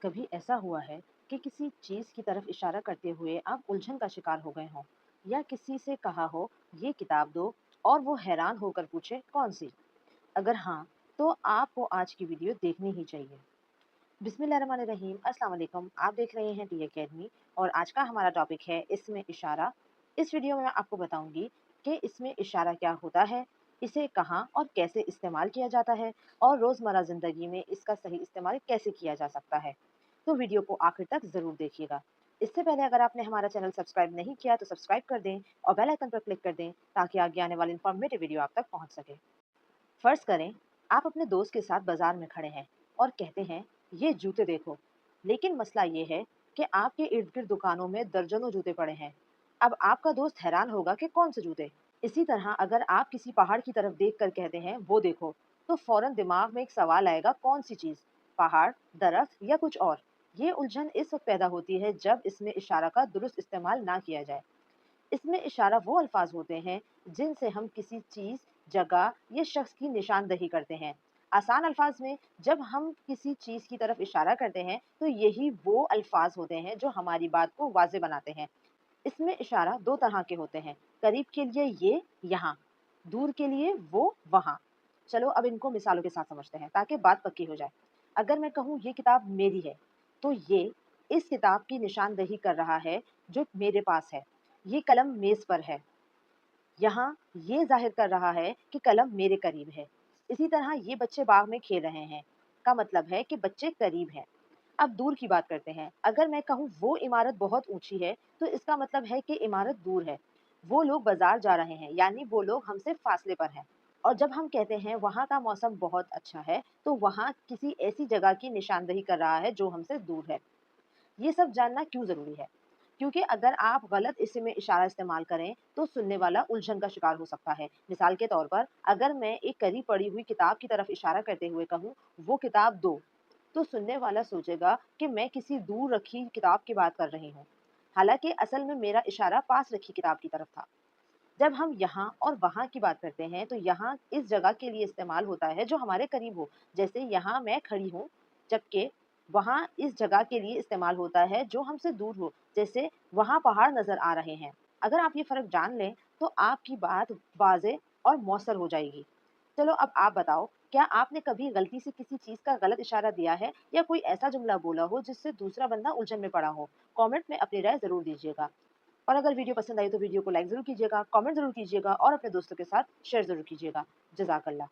कभी ऐसा हुआ है कि किसी चीज की तरफ इशारा करते हुए आप उलझन का शिकार हो गए हों या किसी से कहा हो ये किताब दो और वो हैरान होकर पूछे कौन सी? अगर हाँ, तो आपको आज की वीडियो देखनी ही चाहिए। बिस्मिल्लाहिर्रहमानिर्रहीम, अस्सलाम वालेकुम। आप देख रहे हैं टी अकेडमी और आज का हमारा टॉपिक है इसमें इशारा। इस वीडियो में मैं आपको बताऊंगी कि इसमें इशारा क्या होता है, इसे कहाँ और कैसे इस्तेमाल किया जाता है और रोज़मर्रा ज़िंदगी में इसका सही इस्तेमाल कैसे किया जा सकता है। तो वीडियो को आखिर तक ज़रूर देखिएगा। इससे पहले अगर आपने हमारा चैनल सब्सक्राइब नहीं किया तो सब्सक्राइब कर दें और बेल आइकन पर क्लिक कर दें ताकि आगे आने वाली इन्फॉर्मेटिव वीडियो आप तक पहुंच सके। फर्ज करें आप अपने दोस्त के साथ बाजार में खड़े हैं और कहते हैं ये जूते देखो, लेकिन मसला ये है कि आपके इर्द गिर्द दुकानों में दर्जनों जूते पड़े हैं। अब आपका दोस्त हैरान होगा कि कौन से जूते। इसी तरह अगर आप किसी पहाड़ की तरफ देख कर कहते हैं वो देखो, तो फौरन दिमाग में एक सवाल आएगा कौन सी चीज, पहाड़, दरख्त या कुछ और। ये उलझन इस वक्त पैदा होती है जब इसमें इशारा का दुरुस्त इस्तेमाल ना किया जाए। इसमें इशारा वो अल्फाज होते हैं जिनसे हम किसी चीज, जगह या शख्स की निशानदही करते हैं। आसान अल्फाज में जब हम किसी चीज की तरफ इशारा करते हैं तो यही वो अल्फाज होते हैं जो हमारी बात को वाज़ेह बनाते हैं। इसमें इशारा दो तरह के होते हैं, करीब के लिए ये यहाँ, दूर के लिए वो वहाँ। चलो अब इनको मिसालों के साथ समझते हैं ताकि बात पक्की हो जाए। अगर मैं कहूँ ये किताब मेरी है, तो ये इस किताब की निशानदही कर रहा है जो मेरे पास है। ये कलम मेज पर है, यहाँ ये जाहिर कर रहा है कि कलम मेरे करीब है। इसी तरह ये बच्चे बाग में खेल रहे हैं का मतलब है कि बच्चे करीब हैं। अब दूर की बात करते हैं। अगर मैं कहूँ वो इमारत बहुत ऊंची है, तो इसका मतलब है कि इमारत दूर है। वो लोग बाजार जा रहे हैं, यानी वो लोग हमसे फासले पर हैं। और जब हम कहते हैं वहाँ का मौसम बहुत अच्छा है, तो वहाँ किसी ऐसी जगह की निशानदही कर रहा है जो हमसे दूर है। ये सब जानना क्यों ज़रूरी है? क्योंकि अगर आप गलत इस्म में इशारा इस्तेमाल करें, तो सुनने वाला उलझन का शिकार हो सकता है। मिसाल के तौर पर, अगर मैं एक करीब पड़ी हुई किताब की तरफ इशारा करते हुए कहूँ, "वो किताब दो", तो सुनने वाला सोचेगा कि मैं किसी दूर रखी किताब की बात कर रही हूँ। हालाँकि असल में मेरा इशारा पास रखी किताब की तरफ था। जब हम यहाँ और वहाँ की बात करते हैं, तो यहाँ इस जगह के लिए इस्तेमाल होता है जो हमारे करीब हो। जैसे यहाँ मैं खड़ी हूँ, जबकि वहाँ इस जगह के लिए इस्तेमाल होता है जो हमसे दूर हो। जैसे वहाँ पहाड़ नज़र आ रहे हैं। अगर आप ये फ़र्क जान लें, तो आपकी बात वाज़ेह और मौसर हो जाएगी। चलो अब आप बताओ, क्या आपने कभी गलती से किसी चीज़ का गलत इशारा दिया है या कोई ऐसा जुमला बोला हो जिससे दूसरा बंदा उलझन में पड़ा हो? कमेंट में अपनी राय ज़रूर दीजिएगा। और अगर वीडियो पसंद आई तो वीडियो को लाइक ज़रूर कीजिएगा, कमेंट ज़रूर कीजिएगा और अपने दोस्तों के साथ शेयर ज़रूर कीजिएगा। जज़ाकल्लाह।